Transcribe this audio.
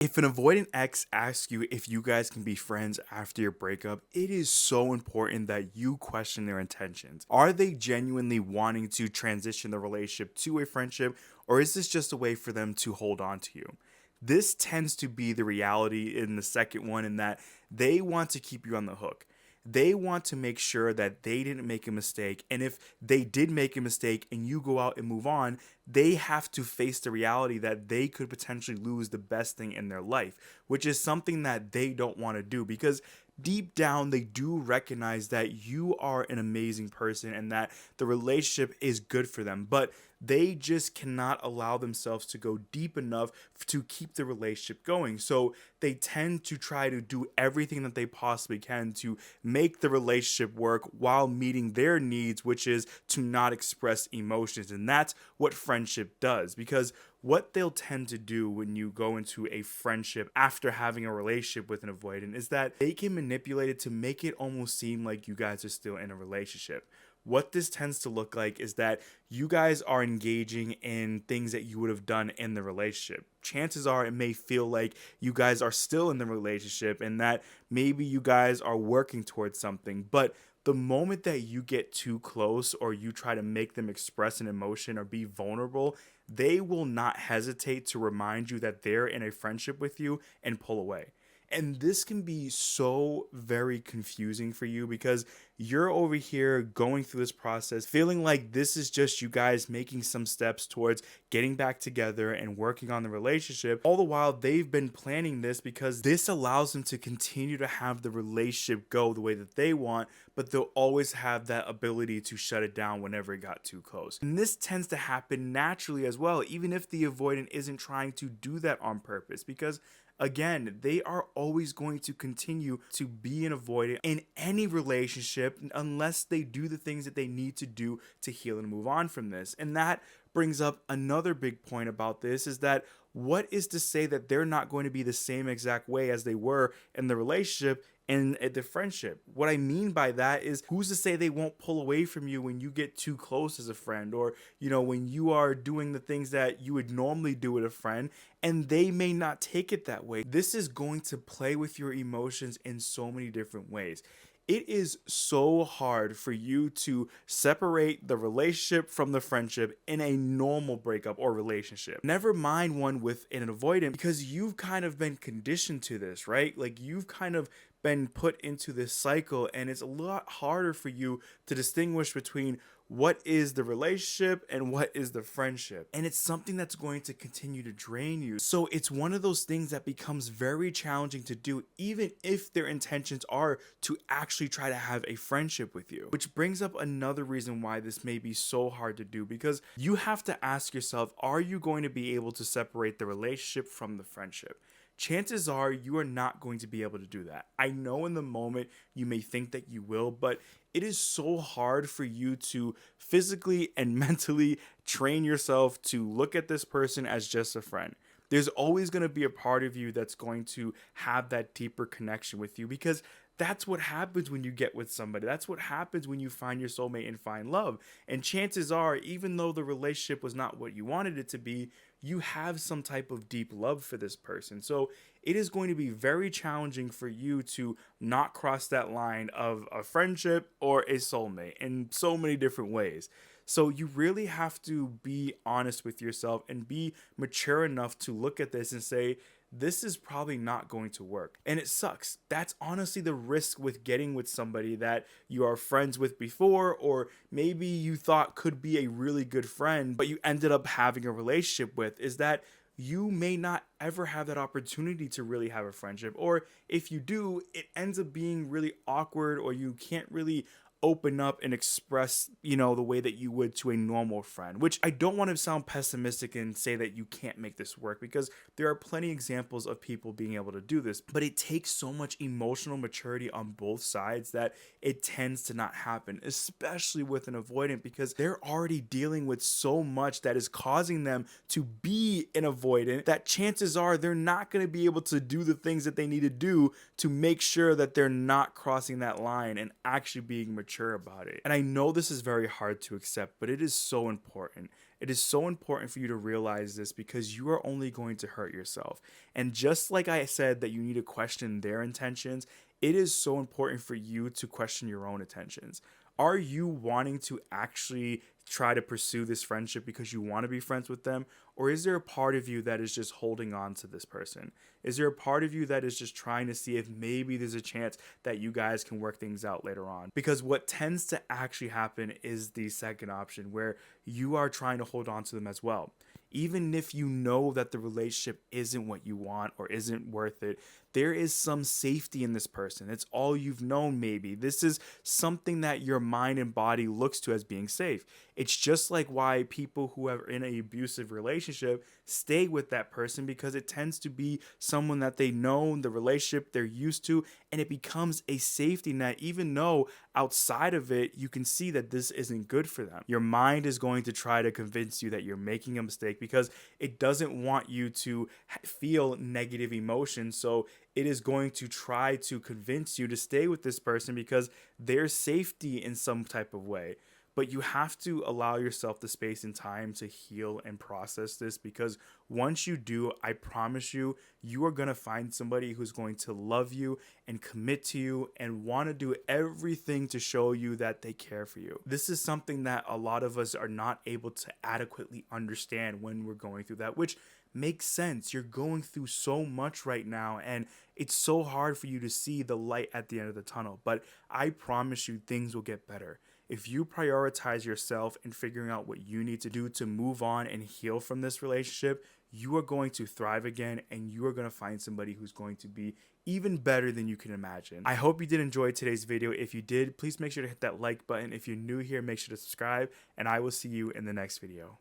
If an avoidant ex asks you if you guys can be friends after your breakup, it is so important that you question their intentions. Are they genuinely wanting to transition the relationship to a friendship, or is this just a way for them to hold on to you? This tends to be the reality in the second one, in that they want to keep you on the hook. They want to make sure that they didn't make a mistake. And if they did make a mistake and you go out and move on, they have to face the reality that they could potentially lose the best thing in their life, which is something that they don't want to do, because deep down they do recognize that you are an amazing person and that the relationship is good for them, but they just cannot allow themselves to go deep enough to keep the relationship going. So they tend to try to do everything that they possibly can to make the relationship work while meeting their needs, which is to not express emotions. And that's what friendship does, because what they'll tend to do when you go into a friendship after having a relationship with an avoidant is that they can manipulate it to make it almost seem like you guys are still in a relationship. What this tends to look like is that you guys are engaging in things that you would have done in the relationship. Chances are it may feel like you guys are still in the relationship and that maybe you guys are working towards something, but the moment that you get too close or you try to make them express an emotion or be vulnerable, they will not hesitate to remind you that they're in a friendship with you and pull away. And this can be so very confusing for you, because you're over here going through this process feeling like this is just you guys making some steps towards getting back together and working on the relationship. All the while, they've been planning this because this allows them to continue to have the relationship go the way that they want, but they'll always have that ability to shut it down whenever it got too close. And this tends to happen naturally as well, even if the avoidant isn't trying to do that on purpose, because again, they are always going to continue to be an avoidant in any relationship unless they do the things that they need to do to heal and move on from this. And that brings up another big point about this, is that what is to say that they're not going to be the same exact way as they were in the relationship and the friendship? What I mean by that is, who's to say they won't pull away from you when you get too close as a friend, or when you are doing the things that you would normally do with a friend, and they may not take it that way. This is going to play with your emotions in so many different ways. It is so hard for you to separate the relationship from the friendship in a normal breakup or relationship. Never mind one with an avoidant, because you've kind of been conditioned to this, right? Like, you've kind of been put into this cycle, and it's a lot harder for you to distinguish between what is the relationship and what is the friendship. And it's something that's going to continue to drain you. So it's one of those things that becomes very challenging to do, even if their intentions are to actually try to have a friendship with you. Which brings up another reason why this may be so hard to do, because you have to ask yourself, are you going to be able to separate the relationship from the friendship? Chances are you are not going to be able to do that. I know in the moment you may think that you will, but it is so hard for you to physically and mentally train yourself to look at this person as just a friend. There's always going to be a part of you that's going to have that deeper connection with you, because that's what happens when you get with somebody. That's what happens when you find your soulmate and find love. And chances are, even though the relationship was not what you wanted it to be, you have some type of deep love for this person. So it is going to be very challenging for you to not cross that line of a friendship or a soulmate in so many different ways. So you really have to be honest with yourself and be mature enough to look at this and say, this is probably not going to work. And it sucks. That's honestly the risk with getting with somebody that you are friends with before, or maybe you thought could be a really good friend, but you ended up having a relationship with, is that you may not ever have that opportunity to really have a friendship. Or if you do, it ends up being really awkward, or you can't really open up and express, the way that you would to a normal friend, which I don't want to sound pessimistic and say that you can't make this work, because there are plenty examples of people being able to do this, but it takes so much emotional maturity on both sides that it tends to not happen, especially with an avoidant, because they're already dealing with so much that is causing them to be an avoidant, that chances are they're not going to be able to do the things that they need to do to make sure that they're not crossing that line and actually being mature. mature about it. And I know this is very hard to accept, but it is so important. It is so important for you to realize this because you are only going to hurt yourself. And just like I said that you need to question their intentions, it is so important for you to question your own intentions. Are you wanting to actually try to pursue this friendship because you want to be friends with them? Or is there a part of you that is just holding on to this person? Is there a part of you that is just trying to see if maybe there's a chance that you guys can work things out later on? Because what tends to actually happen is the second option, where you are trying to hold on to them as well. Even if you know that the relationship isn't what you want or isn't worth it, there is some safety in this person. It's all you've known, maybe. This is something that your mind and body looks to as being safe. It's just like why people who are in an abusive relationship stay with that person, because it tends to be someone that they know, the relationship they're used to, and it becomes a safety net, even though outside of it, you can see that this isn't good for them. Your mind is going to try to convince you that you're making a mistake because it doesn't want you to feel negative emotions. So it is going to try to convince you to stay with this person because there's safety in some type of way. But you have to allow yourself the space and time to heal and process this, because once you do, I promise you, you are going to find somebody who's going to love you and commit to you and want to do everything to show you that they care for you. This is something that a lot of us are not able to adequately understand when we're going through that, which makes sense. You're going through so much right now, and it's so hard for you to see the light at the end of the tunnel. But I promise you, things will get better. If you prioritize yourself and figuring out what you need to do to move on and heal from this relationship, you are going to thrive again, and you are going to find somebody who's going to be even better than you can imagine. I hope you did enjoy today's video. If you did, please make sure to hit that like button. If you're new here, make sure to subscribe, and I will see you in the next video.